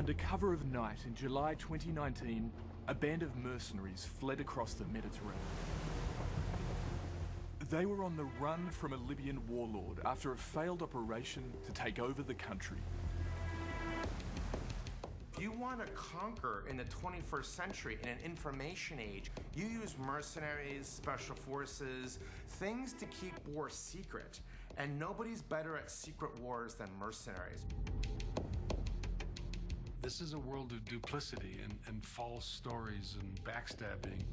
Under cover of night in July 2019, a band of mercenaries fled across the Mediterranean. They were on the run from a Libyan warlord after a failed operation to take over the country. If you want to conquer in the 21st century in an information age, you use mercenaries, special forces, things to keep war secret. And nobody's better at secret wars than mercenaries. This is a world of duplicity and false stories and backstabbing.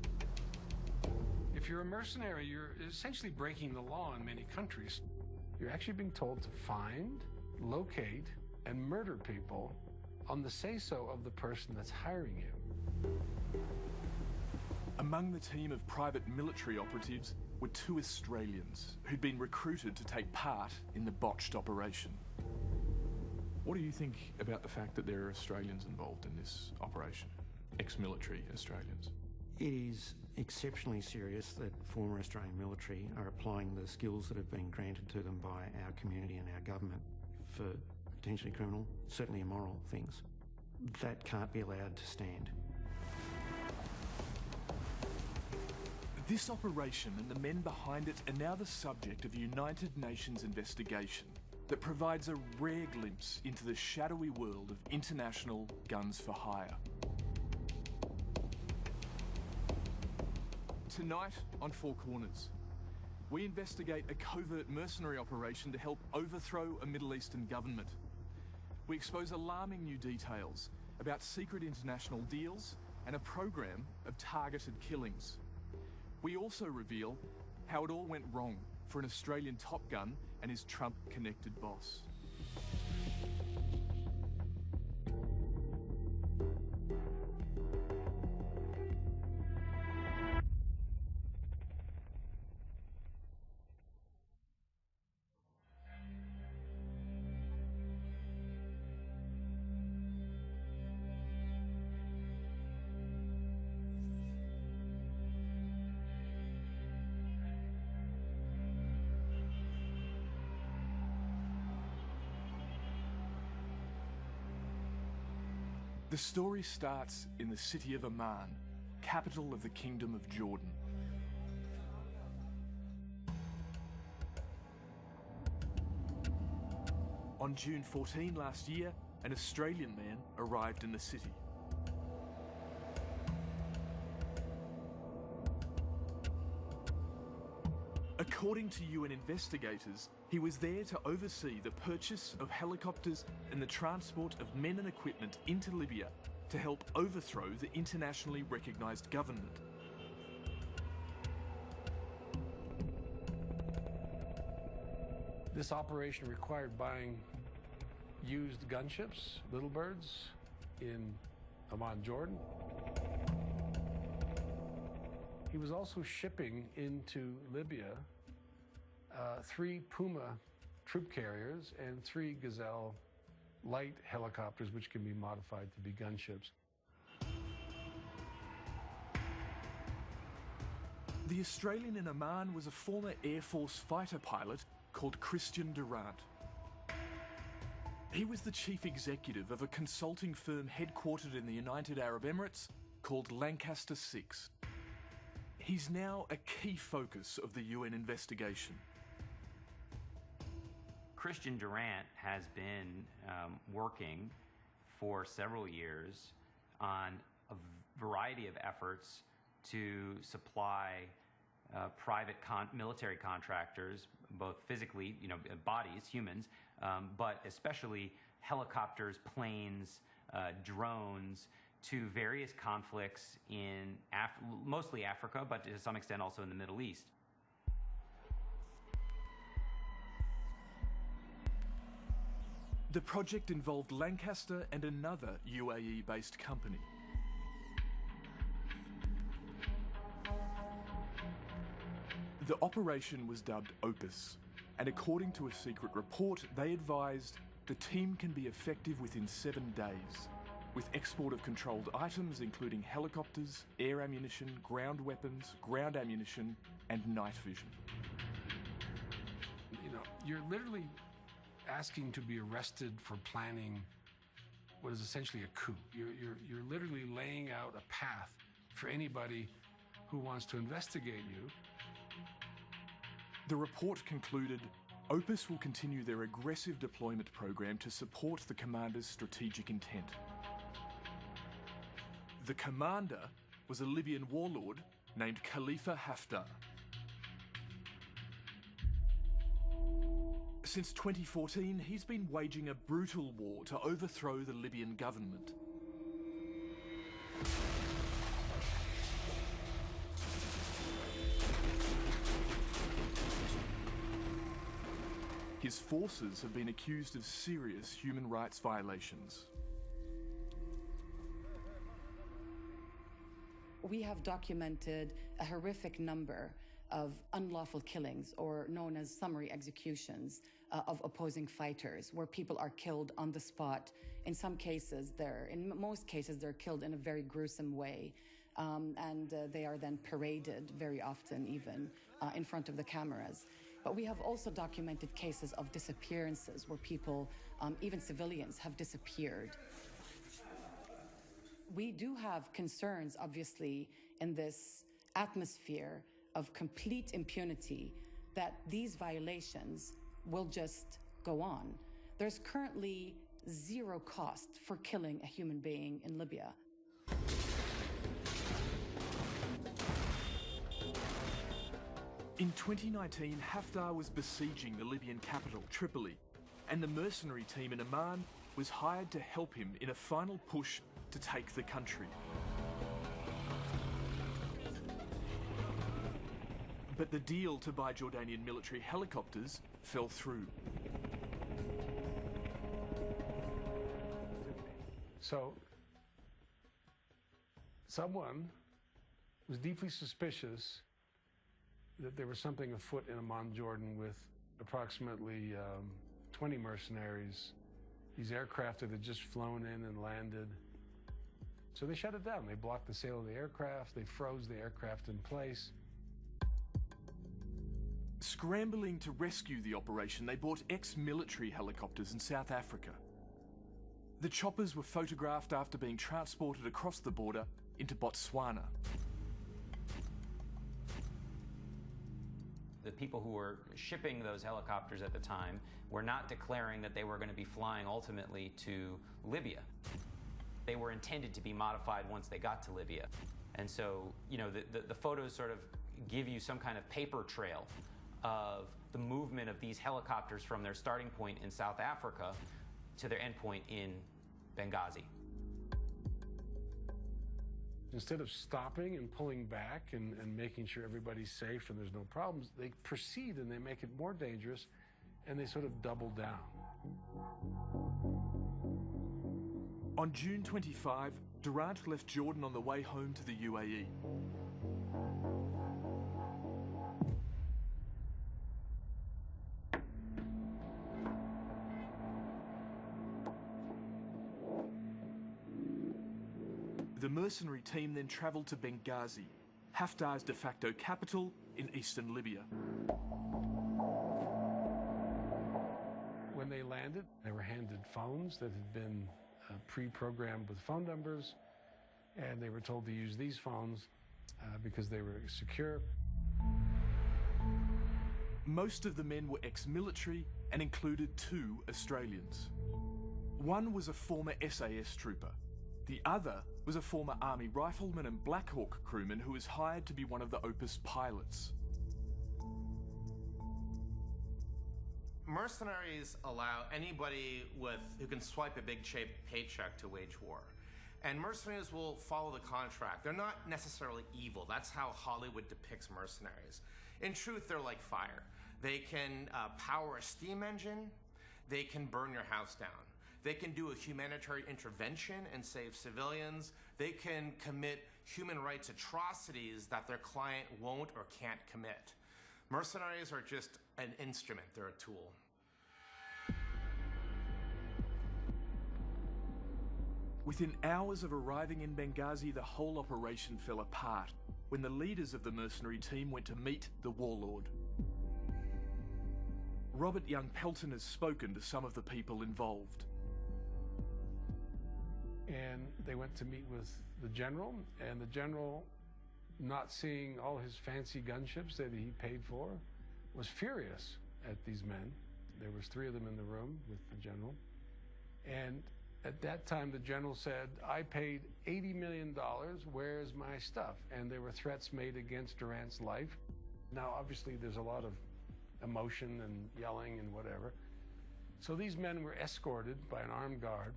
If you're a mercenary, you're essentially breaking the law in many countries. You're actually being told to find, locate, and murder people on the say-so of the person that's hiring you. Among the team of private military operatives were 2 Australians who'd been recruited to take part in the botched operation. What do you think about the fact that there are Australians involved in this operation? Ex-military Australians? It is exceptionally serious that former Australian military are applying the skills that have been granted to them by our community and our government for potentially criminal, certainly immoral things. That can't be allowed to stand. This operation and the men behind it are now the subject of a United Nations investigation that provides a rare glimpse into the shadowy world of international guns for hire. Tonight on Four Corners, we investigate a covert mercenary operation to help overthrow a Middle Eastern government. We expose alarming new details about secret international deals and a program of targeted killings. We also reveal how it all went wrong for an Australian Top Gun and his Trump-connected boss. The story starts in the city of Amman, capital of the Kingdom of Jordan. On June 14 last year, an Australian man arrived in the city. According to UN investigators, he was there to oversee the purchase of helicopters and the transport of men and equipment into Libya to help overthrow the internationally recognised government. This operation required buying used gunships, Little Birds, in Amman, Jordan. He was also shipping into Libya 3 Puma troop carriers and 3 Gazelle light helicopters, which can be modified to be gunships. The Australian in Amman was a former Air Force fighter pilot called Christian Durant. He was the chief executive of a consulting firm headquartered in the United Arab Emirates called Lancaster 6. He's now a key focus of the UN investigation. Christian Durant has been working for several years on a variety of efforts to supply private military contractors, both physically, bodies, humans, but especially helicopters, planes, drones, to various conflicts in mostly Africa, but to some extent also in the Middle East. The project involved Lancaster and another UAE-based company. The operation was dubbed Opus, and according to a secret report, they advised the team can be effective within 7 days, with export of controlled items including helicopters, air ammunition, ground weapons, ground ammunition, and night vision. You're literally asking to be arrested for planning what is essentially a coup. You're literally laying out a path for anybody who wants to investigate you. The report concluded, Opus will continue their aggressive deployment program to support the commander's strategic intent. The commander was a Libyan warlord named Khalifa Haftar. Since 2014, he's been waging a brutal war to overthrow the Libyan government. His forces have been accused of serious human rights violations. We have documented a horrific number of unlawful killings, or known as summary executions, of opposing fighters, where people are killed on the spot. In most cases, they're killed in a very gruesome way. And they are then paraded very often, even in front of the cameras. But we have also documented cases of disappearances where people, even civilians, have disappeared. We do have concerns, obviously, in this atmosphere of complete impunity that these violations will just go on. There's currently zero cost for killing a human being in Libya. In 2019, Haftar was besieging the Libyan capital, Tripoli, and the mercenary team in Amman was hired to help him in a final push to take the country. But the deal to buy Jordanian military helicopters fell through. So, someone was deeply suspicious that there was something afoot in Amman, Jordan, with approximately 20 mercenaries. These aircraft that had just flown in and landed. So they shut it down. They blocked the sale of the aircraft. They froze the aircraft in place. Scrambling to rescue the operation, they bought ex-military helicopters in South Africa. The choppers were photographed after being transported across the border into Botswana. The people who were shipping those helicopters at the time were not declaring that they were going to be flying ultimately to Libya. They were intended to be modified once they got to Libya. And so, you know, the photos sort of give you some kind of paper trail of the movement of these helicopters from their starting point in South Africa to their endpoint in Benghazi. Instead of stopping and pulling back and making sure everybody's safe and there's no problems, they proceed and they make it more dangerous, and they sort of double down. On June 25, Durant left Jordan on the way home to the UAE. The mercenary team then travelled to Benghazi, Haftar's de facto capital in eastern Libya. When they landed, they were handed phones that had been pre-programmed with phone numbers, and they were told to use these phones because they were secure. Most of the men were ex-military and included 2 Australians. One was a former SAS trooper. The other was a former Army rifleman and Black Hawk crewman who was hired to be one of the Opus pilots. Mercenaries allow anybody who can swipe a big paycheck to wage war. And mercenaries will follow the contract. They're not necessarily evil. That's how Hollywood depicts mercenaries. In truth, they're like fire. They can power a steam engine. They can burn your house down. They can do a humanitarian intervention and save civilians. They can commit human rights atrocities that their client won't or can't commit. Mercenaries are just an instrument. They're a tool. Within hours of arriving in Benghazi, the whole operation fell apart when the leaders of the mercenary team went to meet the warlord. Robert Young Pelton has spoken to some of the people involved. And they went to meet with the general, and the general, not seeing all his fancy gunships that he paid for, was furious at these men. There was 3 of them in the room with the general. And at that time, the general said, I paid $80 million, where's my stuff? And there were threats made against Durant's life. Now, obviously, there's a lot of emotion and yelling and whatever. So these men were escorted by an armed guard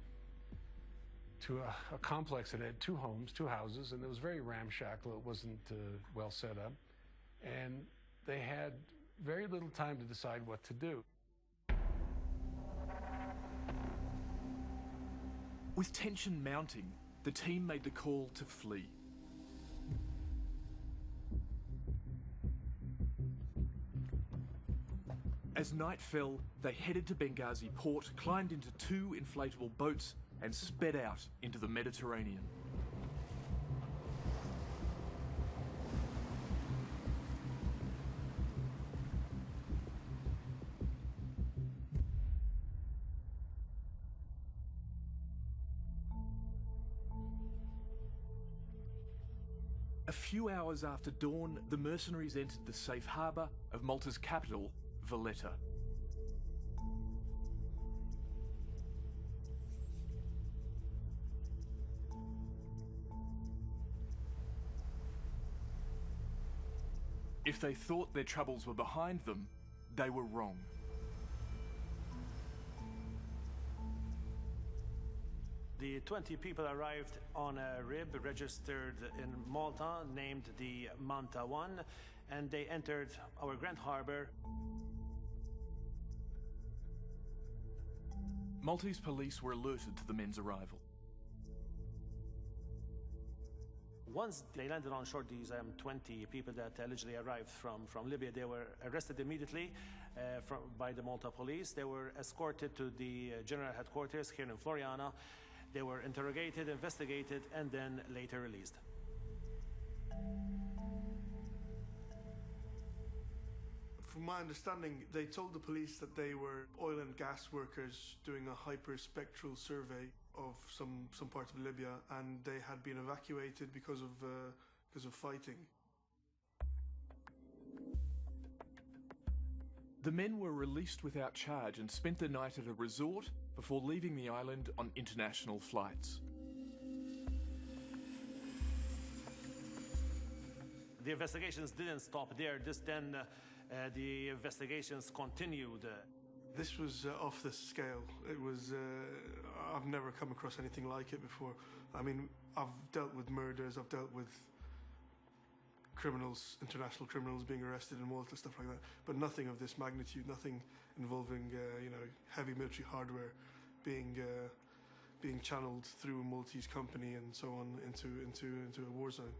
to a complex that had 2 homes, 2 houses, and it was very ramshackle. It wasn't well set up. And they had very little time to decide what to do. With tension mounting, the team made the call to flee. As night fell, they headed to Benghazi port, climbed into 2 inflatable boats, and sped out into the Mediterranean. A few hours after dawn, the mercenaries entered the safe harbour of Malta's capital, Valletta. If they thought their troubles were behind them, they were wrong. The 20 people arrived on a rib registered in Malta, named the Manta 1, and they entered our Grand Harbour. Maltese police were alerted to the men's arrival. Once they landed on shore, these 20 people that allegedly arrived from Libya, they were arrested immediately by the Malta police. They were escorted to the general headquarters here in Floriana. They were interrogated, investigated, and then later released. From my understanding, they told the police that they were oil and gas workers doing a hyperspectral survey of some part of Libya, and they had been evacuated because of fighting. The men were released without charge and spent the night at a resort before leaving the island on international flights. The investigations didn't stop there. The investigations continued. This was off the scale. It was, I've never come across anything like it before. I mean, I've dealt with murders, I've dealt with criminals, international criminals being arrested in Malta, stuff like that, but nothing of this magnitude, nothing involving, heavy military hardware being channeled through a Maltese company and so on into a war zone.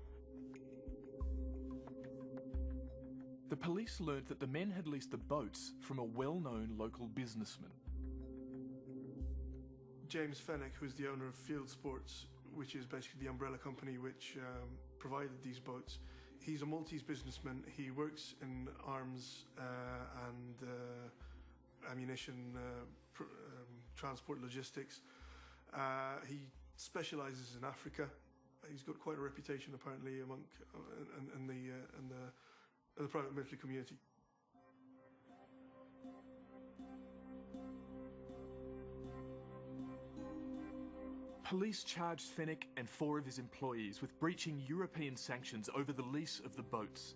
The police learned that the men had leased the boats from a well-known local businessman. James Fennick, who's the owner of Field Sports, which is basically the umbrella company which provided these boats. He's a Maltese businessman. He works in arms and ammunition transport logistics. He specializes in Africa. He's got quite a reputation apparently among in the private military community. Police charged Fennick and 4 of his employees with breaching European sanctions over the lease of the boats.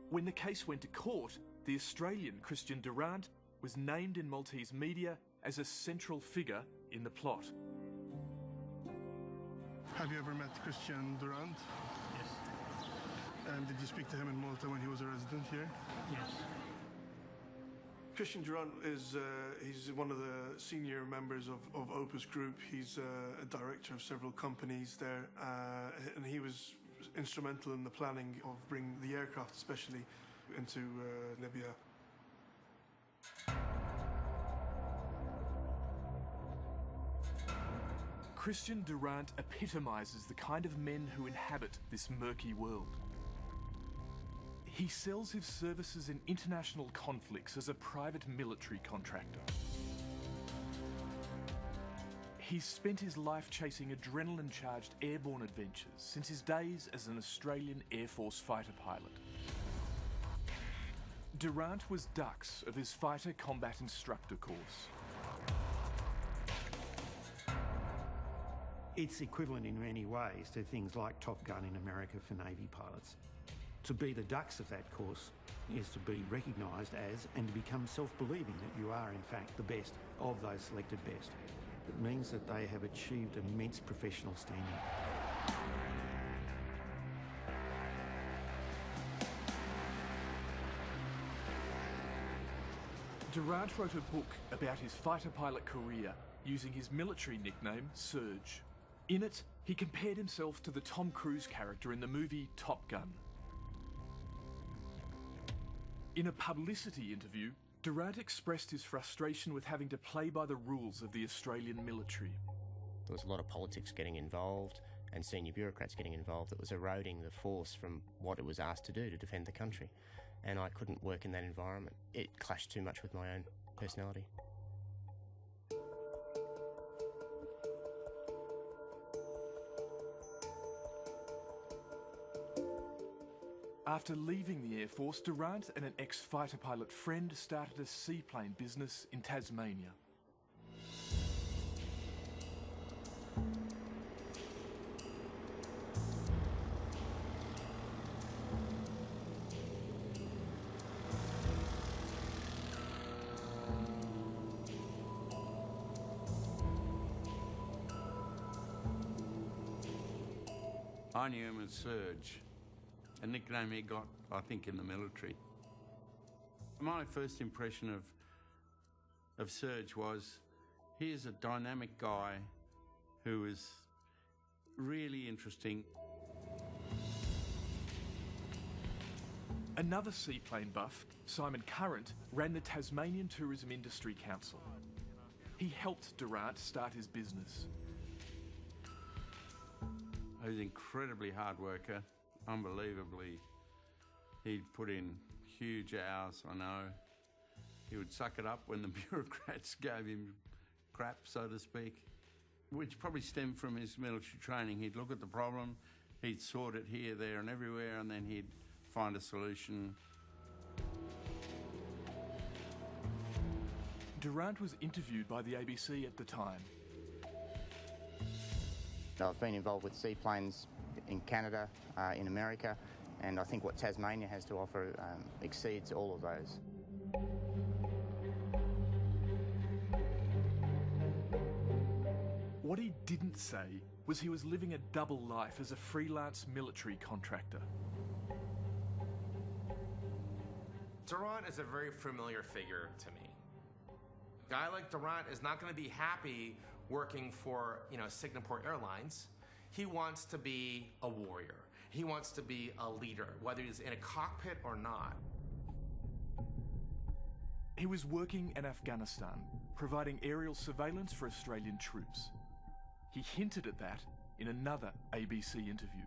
When the case went to court, the Australian Christian Durant was named in Maltese media as a central figure in the plot. Have you ever met Christian Durant? Yes. And did you speak to him in Malta when he was a resident here? Yes. Christian Durant is he's one of the senior members of Opus Group. He's a director of several companies there, and he was instrumental in the planning of bringing the aircraft, especially, into Libya. Christian Durant epitomizes the kind of men who inhabit this murky world. He sells his services in international conflicts as a private military contractor. He's spent his life chasing adrenaline-charged airborne adventures since his days as an Australian Air Force fighter pilot. Durant was dux of his fighter combat instructor course. It's equivalent in many ways to things like Top Gun in America for Navy pilots. To be the dux of that course is to be recognised as and to become self-believing that you are in fact the best of those selected best. It means that they have achieved immense professional standing. Durant wrote a book about his fighter pilot career using his military nickname, Surge. In it, he compared himself to the Tom Cruise character in the movie Top Gun. In a publicity interview, Durant expressed his frustration with having to play by the rules of the Australian military. There was a lot of politics getting involved and senior bureaucrats getting involved that was eroding the force from what it was asked to do to defend the country. And I couldn't work in that environment. It clashed too much with my own personality. After leaving the Air Force, Durant and an ex-fighter pilot friend started a seaplane business in Tasmania. I knew him as Surge, a nickname he got, I think, in the military. My first impression of Surge was, here's a dynamic guy who is really interesting. Another seaplane buff, Simon Current, ran the Tasmanian Tourism Industry Council. He helped Durant start his business. He was an incredibly hard worker, unbelievably. He'd put in huge hours, I know. He would suck it up when the bureaucrats gave him crap, so to speak, which probably stemmed from his military training. He'd look at the problem, he'd sort it here, there and everywhere, and then he'd find a solution. Durant was interviewed by the ABC at the time. I've been involved with seaplanes in Canada, in America, and I think what Tasmania has to offer exceeds all of those. What he didn't say was he was living a double life as a freelance military contractor. Durant is a very familiar figure to me. A guy like Durant is not going to be happy working for, Singapore Airlines. He wants to be a warrior. He wants to be a leader, whether he's in a cockpit or not. He was working in Afghanistan, providing aerial surveillance for Australian troops. He hinted at that in another ABC interview.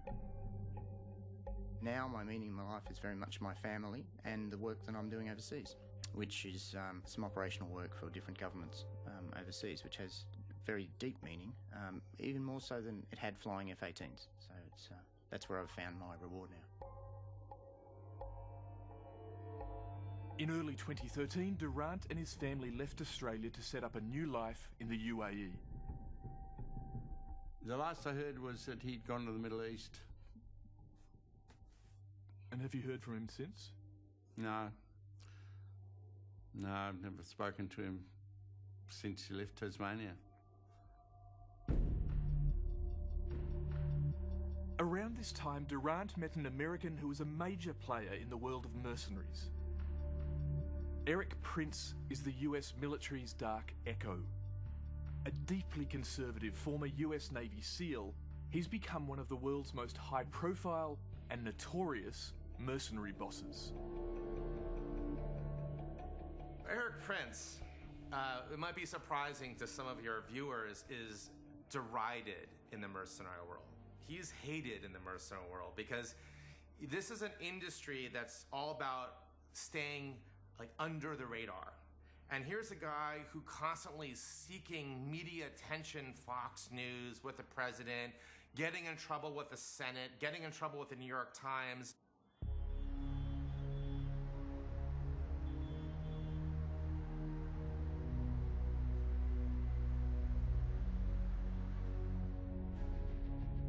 Now my meaning in my life is very much my family and the work that I'm doing overseas, which is some operational work for different governments overseas, which has very deep meaning, even more so than it had flying F-18s. So that's where I've found my reward now. In early 2013, Durant and his family left Australia to set up a new life in the UAE. The last I heard was that he'd gone to the Middle East. And have you heard from him since? No. No, I've never spoken to him since he left Tasmania. Around this time, Durant met an American who was a major player in the world of mercenaries. Eric Prince is the US military's Dark Echo. A deeply conservative former US Navy SEAL, he's become one of the world's most high-profile and notorious mercenary bosses. Eric Prince, it might be surprising to some of your viewers, is derided in the mercenary world. He's hated in the mercenary world because this is an industry that's all about staying under the radar. And here's a guy who constantly is seeking media attention, Fox News, with the president, getting in trouble with the Senate, getting in trouble with the New York Times.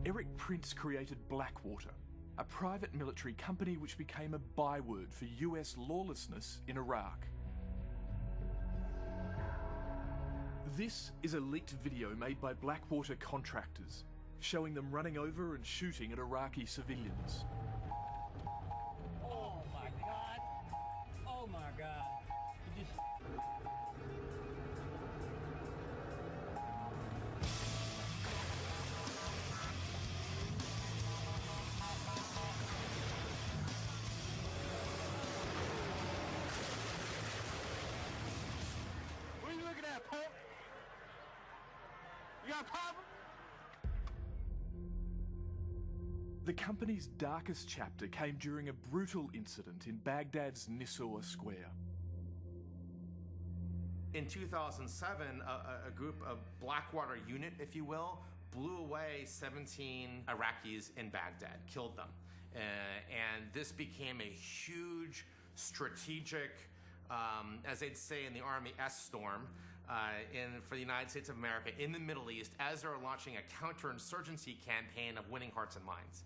Eric Prince created Blackwater, a private military company which became a byword for US lawlessness in Iraq. This is a leaked video made by Blackwater contractors, showing them running over and shooting at Iraqi civilians. Oh my God! Oh my God! You just... What are you looking at, Pope? You got a problem? The company's darkest chapter came during a brutal incident in Baghdad's Nisour Square. In 2007, a group of Blackwater unit, if you will, blew away 17 Iraqis in Baghdad, killed them. And this became a huge strategic, as they'd say in the Army, S-storm for the United States of America in the Middle East as they're launching a counterinsurgency campaign of winning hearts and minds.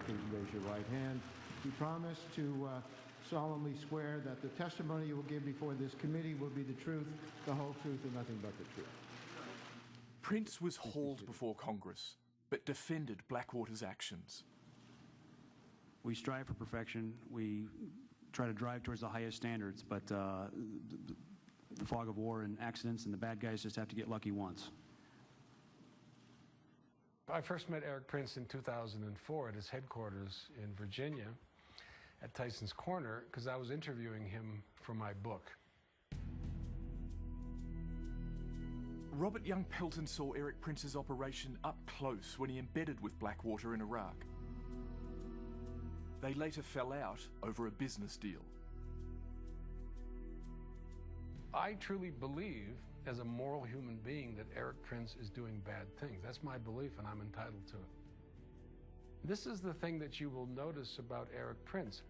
Please raise your right hand. You promise to solemnly swear that the testimony you will give before this committee will be the truth, the whole truth, and nothing but the truth. Prince was hauled before Congress, but defended Blackwater's actions. We strive for perfection. We try to drive towards the highest standards, but the fog of war and accidents and the bad guys just have to get lucky once. I first met Eric Prince in 2004 at his headquarters in Virginia at Tyson's Corner because I was interviewing him for my book. Robert Young Pelton saw Eric Prince's operation up close when he embedded with Blackwater in Iraq. They later fell out over a business deal. I truly believe, as a moral human being, that Eric Prince is doing bad things. That's my belief, and I'm entitled to it. This is the thing that you will notice about Eric Prince,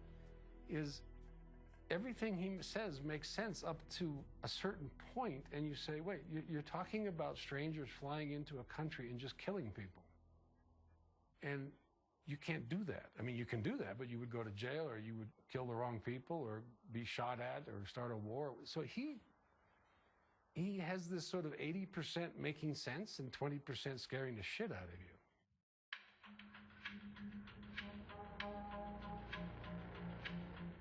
is everything he says makes sense up to a certain point, and you say, wait, you're talking about strangers flying into a country and just killing people. And you can't do that. I mean, you can do that, but you would go to jail, or you would kill the wrong people, or be shot at, or start a war. So he has this sort of 80% making sense and 20% scaring the shit out of you.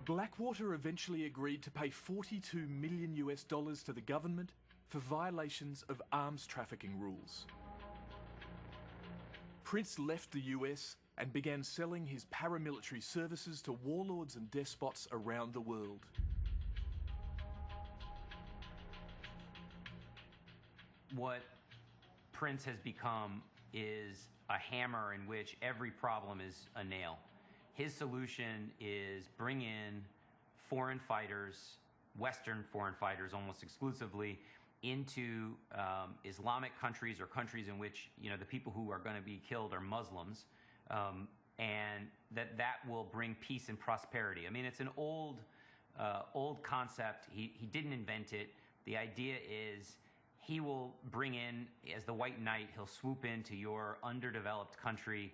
Blackwater eventually agreed to pay $42 million to the government for violations of arms trafficking rules. Prince left the US and began selling his paramilitary services to warlords and despots around the world. What Prince has become is a hammer in which every problem is a nail. His solution is bring in foreign fighters, Western foreign fighters almost exclusively, into Islamic countries or countries in which, you know, the people who are going to be killed are Muslims, and that will bring peace and prosperity. I mean, it's an old concept. He didn't invent it. The idea is he will bring in, as the white knight, he'll swoop into your underdeveloped country,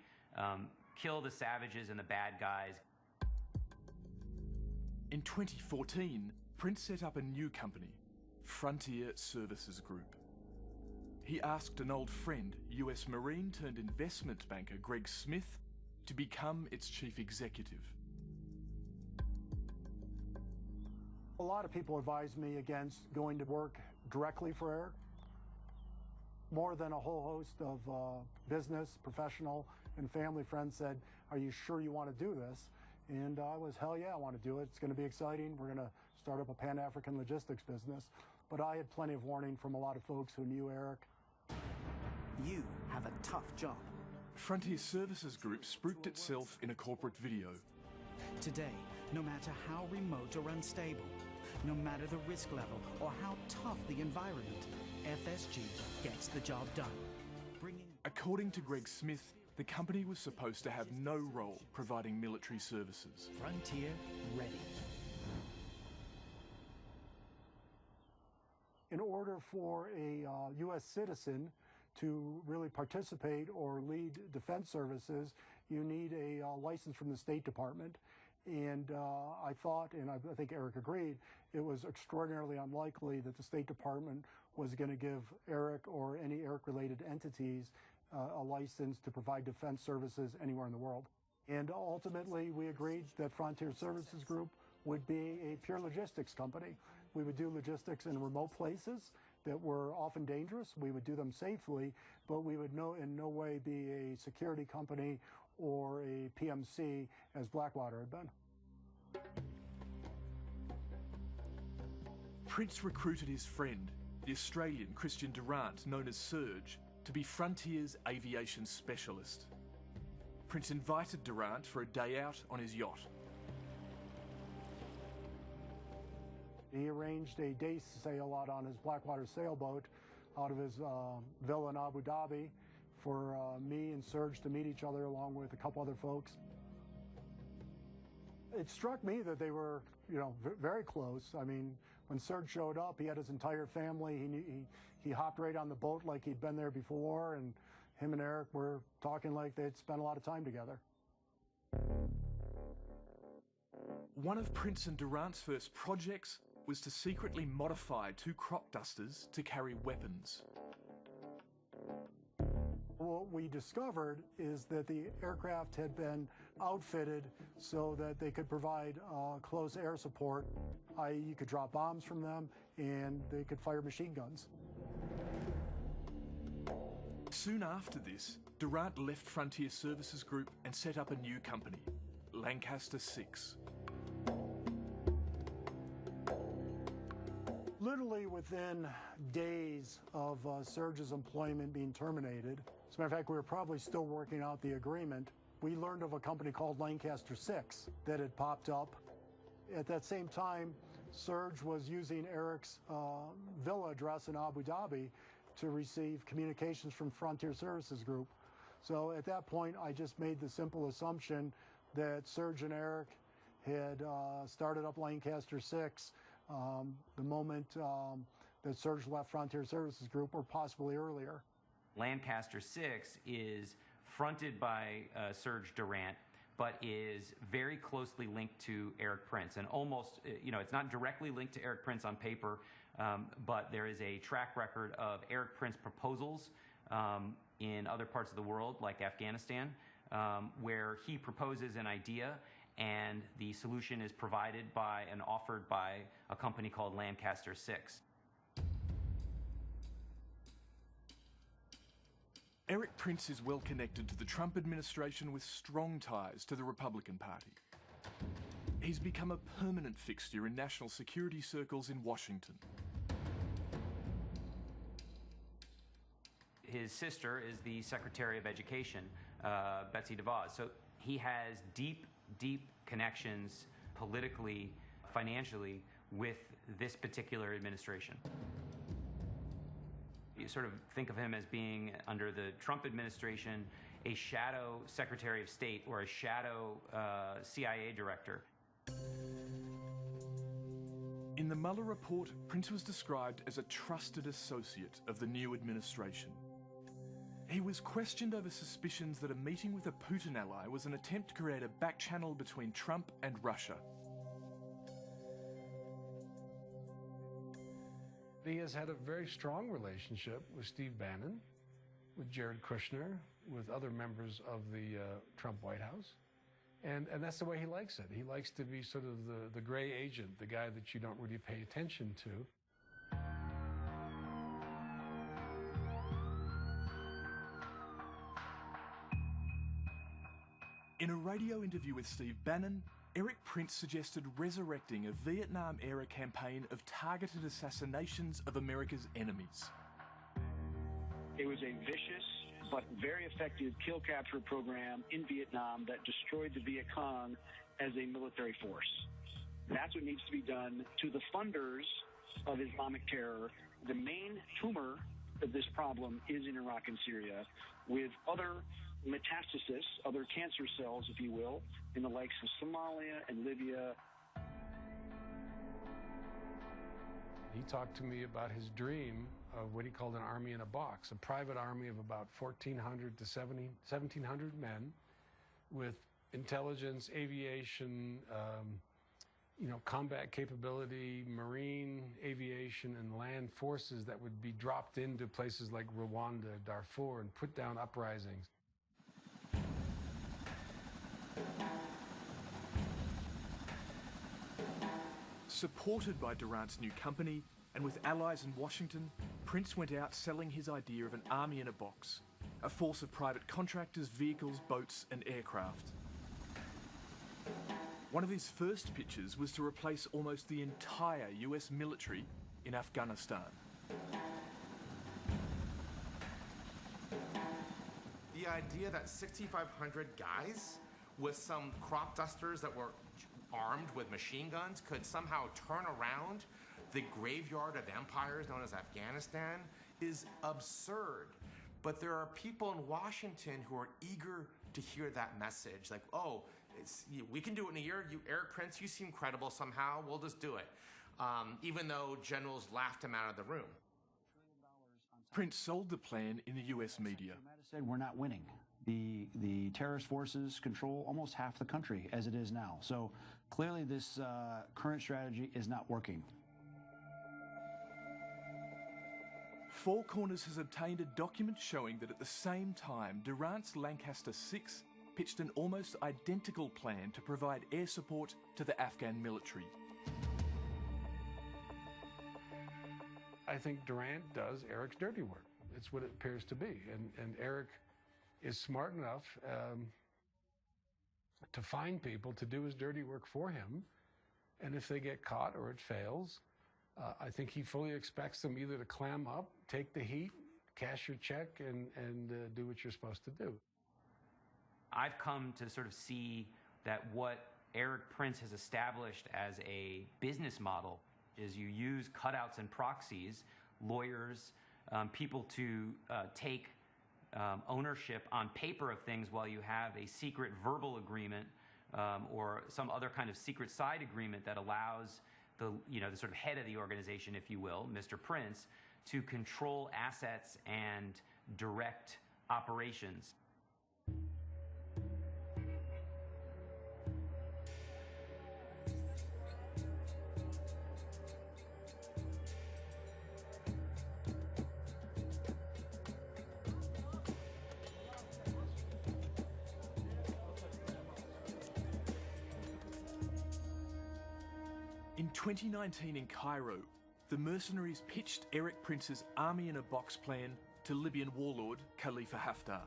kill the savages and the bad guys. In 2014, Prince set up a new company, Frontier Services Group. He asked an old friend, US Marine turned investment banker Greg Smith, to become its chief executive. A lot of people advised me against going to work directly for Eric. More than a whole host of business, professional, and family friends said, "Are you sure you want to do this?" And I was, hell yeah, I want to do it. It's going to be exciting. We're going to start up a Pan-African logistics business. But I had plenty of warning from a lot of folks who knew Eric. You have a tough job. Frontier Services Group spooked itself in a corporate video. Today, no matter how remote or unstable, No matter the risk level or how tough the environment, FSG gets the job done. According to Greg Smith, the company was supposed to have no role providing military services. Frontier ready. In order for a U.S. citizen to really participate or lead defense services, you need a license from the State Department. And I thought, and I think Eric agreed, it was extraordinarily unlikely that the State Department was going to give Eric or any Eric-related entities a license to provide defense services anywhere in the world. And ultimately, we agreed that Frontier Services Group would be a pure logistics company. We would do logistics in remote places that were often dangerous. We would do them safely, but we would in no way be a security company or a PMC as Blackwater had been. Prince recruited his friend, the Australian Christian Durant, known as Serge, to be Frontier's aviation specialist. Prince invited Durant for a day out on his yacht. He arranged a day sail out on his Blackwater sailboat out of his villa in Abu Dhabi for me and Serge to meet each other along with a couple other folks. It struck me that they were, very close. I mean, when Serge showed up, he had his entire family. He hopped right on the boat like he'd been there before, and him and Eric were talking like they'd spent a lot of time together. One of Prince and Durant's first projects was to secretly modify two crop dusters to carry weapons. What we discovered is that the aircraft had been outfitted so that they could provide close air support, i.e. you could drop bombs from them and they could fire machine guns. Soon after this, Durant left Frontier Services Group and set up a new company, Lancaster 6. Literally within days of Serge's employment being terminated, as a matter of fact, we were probably still working out the agreement, we learned of a company called Lancaster 6 that had popped up. At that same time, Serge was using Eric's villa address in Abu Dhabi to receive communications from Frontier Services Group. So at that point, I just made the simple assumption that Serge and Eric had started up Lancaster 6 the moment that Serge left Frontier Services Group, or possibly earlier. Lancaster 6 is fronted by Serge Durant, but is very closely linked to Eric Prince, and almost, it's not directly linked to Eric Prince on paper, but there is a track record of Eric Prince proposals in other parts of the world, like Afghanistan, where he proposes an idea and the solution is provided by and offered by a company called Lancaster 6. Eric Prince is well connected to the Trump administration with strong ties to the Republican Party. He's become a permanent fixture in national security circles in Washington. His sister is the Secretary of Education, Betsy DeVos. So he has deep connections politically, financially, with this particular administration. You sort of think of him as being, under the Trump administration, a shadow Secretary of State or a shadow CIA director. In the Mueller report, Prince was described as a trusted associate of the new administration. He was questioned over suspicions that a meeting with a Putin ally was an attempt to create a back channel between Trump and Russia. He has had a very strong relationship with Steve Bannon, with Jared Kushner, with other members of the Trump White House. And that's the way he likes it. He likes to be sort of the gray agent, the guy that you don't really pay attention to. In a radio interview with Steve Bannon, Eric Prince suggested resurrecting a Vietnam-era campaign of targeted assassinations of America's enemies. It was a vicious but very effective kill capture program in Vietnam that destroyed the Viet Cong as a military force. That's what needs to be done to the funders of Islamic terror. The main tumor of this problem is in Iraq and Syria, with other metastasis, other cancer cells, if you will, in the likes of Somalia and Libya. He talked to me about his dream of what he called an army in a box, a private army of about 1,400 to 1,700 men with intelligence, aviation, combat capability, marine, aviation, and land forces that would be dropped into places like Rwanda, Darfur, and put down uprisings. Supported by Durant's new company, and with allies in Washington, Prince went out selling his idea of an army in a box, a force of private contractors, vehicles, boats, and aircraft. One of his first pitches was to replace almost the entire US military in Afghanistan. The idea that 6,500 guys with some crop dusters that were armed with machine guns could somehow turn around the graveyard of empires known as Afghanistan is absurd. But there are people in Washington who are eager to hear that message. Like, oh, we can do it in a year. You, Eric Prince, you seem credible somehow. We'll just do it. Even though generals laughed him out of the room. Prince sold the plan in the US media. Said we're not winning. The terrorist forces control almost half the country as it is now. So clearly this current strategy is not working. Four Corners has obtained a document showing that at the same time, Durant's Lancaster 6 pitched an almost identical plan to provide air support to the Afghan military. I think Durant does Eric's dirty work. It's what it appears to be. And Eric is smart enough to find people to do his dirty work for him. And if they get caught or it fails, I think he fully expects them either to clam up, take the heat, cash your check, and do what you're supposed to do. I've come to sort of see that what Eric Prince has established as a business model is you use cutouts and proxies, lawyers, people to take ownership on paper of things while you have a secret verbal agreement or some other kind of secret side agreement that allows the sort of head of the organization, if you will, Mr. Prince, to control assets and direct operations. In 2019 in Cairo, the mercenaries pitched Eric Prince's army in a box plan to Libyan warlord Khalifa Haftar.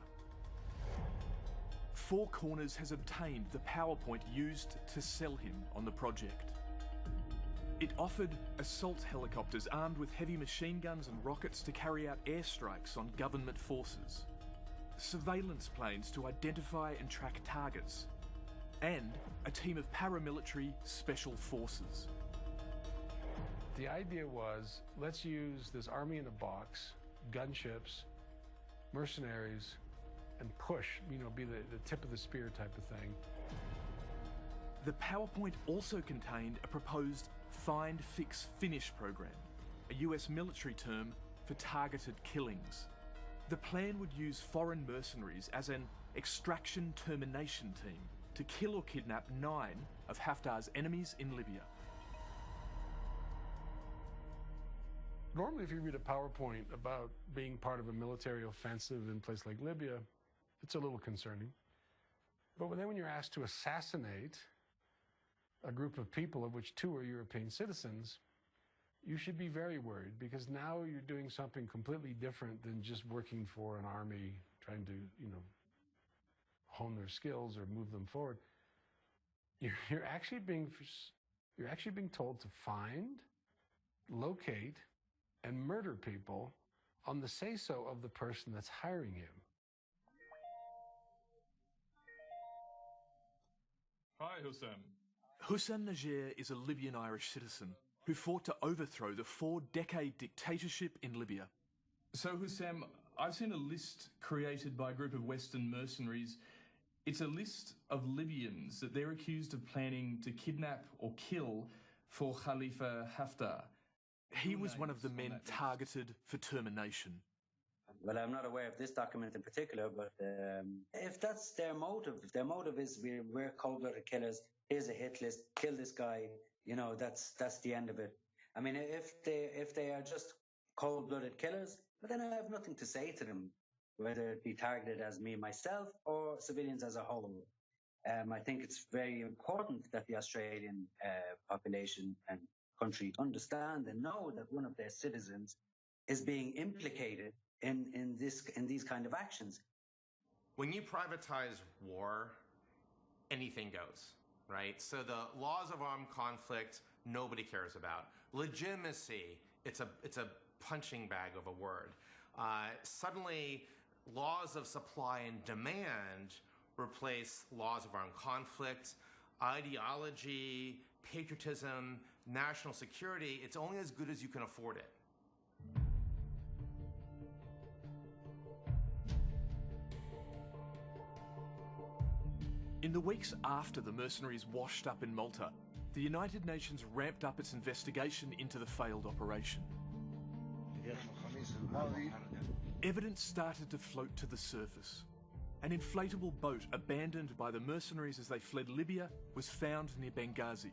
Four Corners has obtained the PowerPoint used to sell him on the project. It offered assault helicopters armed with heavy machine guns and rockets to carry out airstrikes on government forces, surveillance planes to identify and track targets, and a team of paramilitary special forces. The idea was, let's use this army in a box, gunships, mercenaries, and push, be the tip of the spear type of thing. The PowerPoint also contained a proposed Find, Fix, Finish program, a US military term for targeted killings. The plan would use foreign mercenaries as an extraction termination team to kill or kidnap 9 of Haftar's enemies in Libya. Normally, if you read a PowerPoint about being part of a military offensive in a place like Libya, it's a little concerning. But then when you're asked to assassinate a group of people, of which 2 are European citizens, you should be very worried, because now you're doing something completely different than just working for an army, trying to, hone their skills or move them forward. You're actually being told to find, locate, and murder people on the say-so of the person that's hiring you. Hi, Hussein. Hussam Najer is a Libyan-Irish citizen who fought to overthrow the 4-decade dictatorship in Libya. So, Hussam, I've seen a list created by a group of Western mercenaries. It's a list of Libyans that they're accused of planning to kidnap or kill for Khalifa Haftar. He was one of the men targeted for termination. Well, I'm not aware of this document in particular, but if that's their motive, if their motive is we're cold-blooded killers, here's a hit list, kill this guy, you know, that's the end of it. I mean, if they are just cold-blooded killers, but then I have nothing to say to them, whether it be targeted as me, myself, or civilians as a whole. I think it's very important that the Australian population and country understand and know that one of their citizens is being implicated in these kind of actions. When you privatize war, anything goes, right? So the laws of armed conflict, nobody cares about. Legitimacy, it's a punching bag of a word. Suddenly, laws of supply and demand replace laws of armed conflict. Ideology, patriotism, national security, it's only as good as you can afford it. In the weeks after the mercenaries washed up in Malta, the United Nations ramped up its investigation into the failed operation. Evidence started to float to the surface. An inflatable boat abandoned by the mercenaries as they fled Libya was found near Benghazi.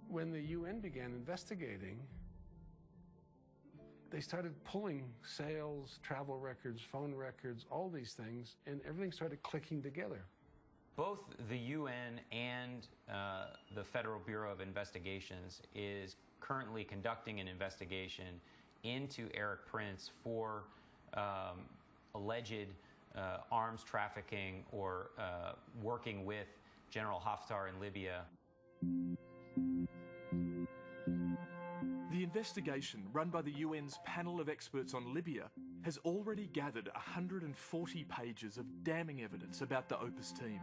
When the UN began investigating, they started pulling sales, travel records, phone records, all these things, and everything started clicking together. Both the UN and the Federal Bureau of Investigations is currently conducting an investigation into Eric Prince for alleged arms trafficking or working with General Haftar in Libya. The investigation, run by the UN's panel of experts on Libya, has already gathered 140 pages of damning evidence about the Opus team.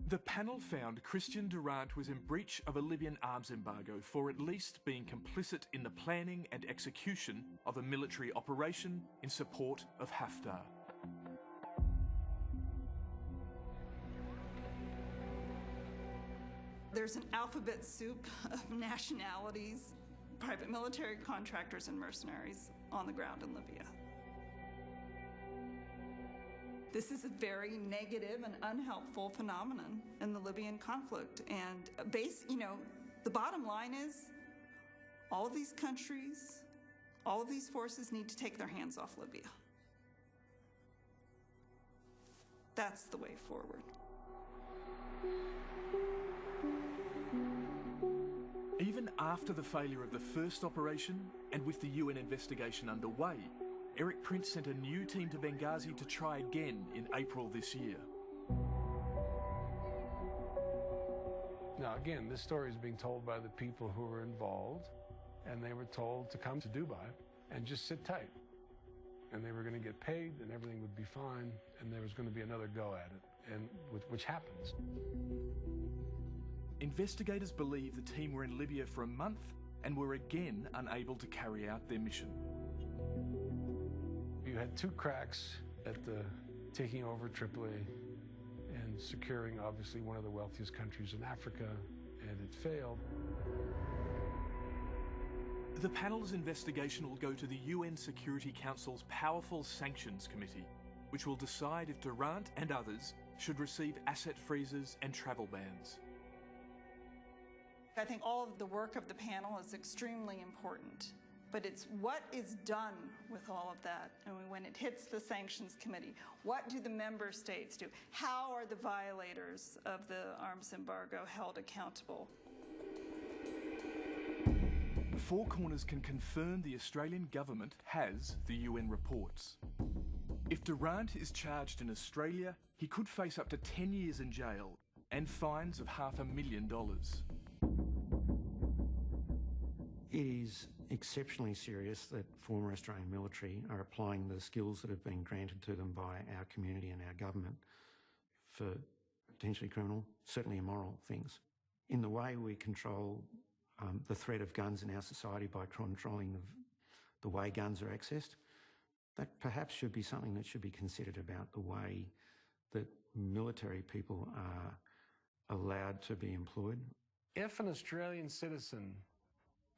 The panel found Christian Durant was in breach of a Libyan arms embargo for at least being complicit in the planning and execution of a military operation in support of Haftar. There's an alphabet soup of nationalities, private military contractors and mercenaries on the ground in Libya. This is a very negative and unhelpful phenomenon in the Libyan conflict. And the bottom line is all of these countries, all of these forces need to take their hands off Libya. That's the way forward. Even after the failure of the first operation, and with the UN investigation underway, Eric Prince sent a new team to Benghazi to try again in April this year. Now again, this story is being told by the people who were involved, and they were told to come to Dubai and just sit tight. And they were going to get paid and everything would be fine, and there was going to be another go at it, and which happens. Investigators believe the team were in Libya for a month and were again unable to carry out their mission. You had two cracks at the taking over Tripoli and securing, obviously, one of the wealthiest countries in Africa, and it failed. The panel's investigation will go to the UN Security Council's powerful Sanctions Committee, which will decide if Durant and others should receive asset freezes and travel bans. I think all of the work of the panel is extremely important, but it's what is done with all of that. And when it hits the Sanctions Committee, what do the member states do? How are the violators of the arms embargo held accountable? Four Corners can confirm the Australian government has the UN reports. If Durant is charged in Australia, he could face up to 10 years in jail and fines of $500,000. It is exceptionally serious that former Australian military are applying the skills that have been granted to them by our community and our government for potentially criminal, certainly immoral things. In the way we control the threat of guns in our society by controlling the way guns are accessed, that perhaps should be something that should be considered about the way that military people are allowed to be employed. If an Australian citizen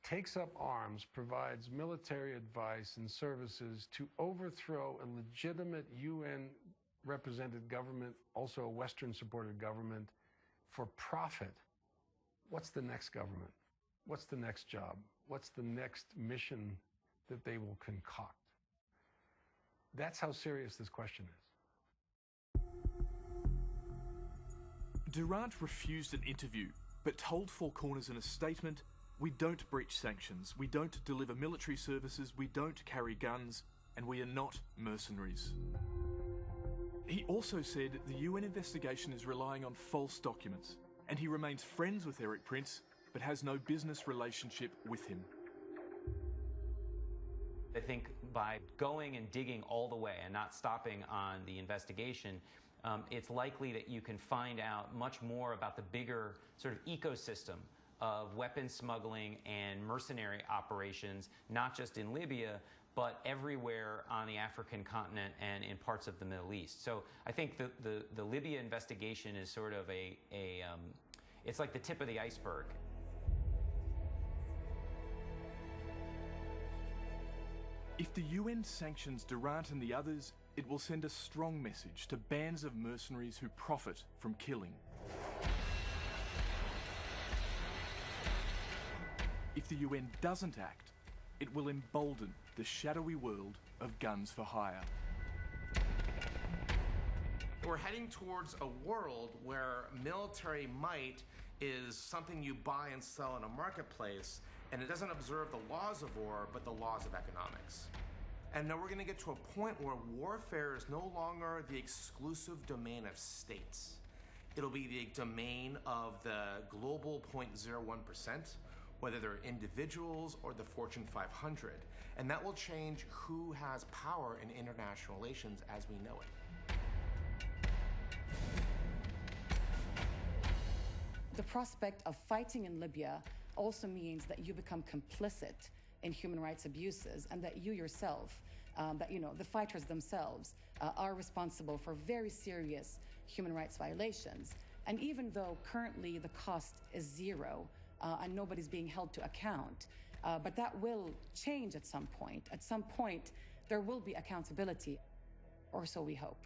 takes up arms, provides military advice and services to overthrow a legitimate UN-represented government, also a Western-supported government, for profit, what's the next government? What's the next job? What's the next mission that they will concoct? That's how serious this question is. Durant refused an interview, but told Four Corners in a statement, "We don't breach sanctions, we don't deliver military services, we don't carry guns, and we are not mercenaries." He also said the UN investigation is relying on false documents, and he remains friends with Eric Prince, but has no business relationship with him. I think by going and digging all the way and not stopping on the investigation, it's likely that you can find out much more about the bigger sort of ecosystem of weapons smuggling and mercenary operations, not just in Libya, but everywhere on the African continent and in parts of the Middle East. So I think the Libya investigation is sort of it's like the tip of the iceberg. If the UN sanctions Durant and the others, it will send a strong message to bands of mercenaries who profit from killing. If the UN doesn't act, it will embolden the shadowy world of guns for hire. We're heading towards a world where military might is something you buy and sell in a marketplace, and it doesn't observe the laws of war, but the laws of economics. And now we're going to get to a point where warfare is no longer the exclusive domain of states. It'll be the domain of the global 0.01%, whether they're individuals or the Fortune 500. And that will change who has power in international relations as we know it. The prospect of fighting in Libya also means that you become complicit in human rights abuses, and that you yourself, the fighters themselves, are responsible for very serious human rights violations. And even though currently the cost is zero and nobody's being held to account, but that will change at some point. At some point, there will be accountability, or so we hope.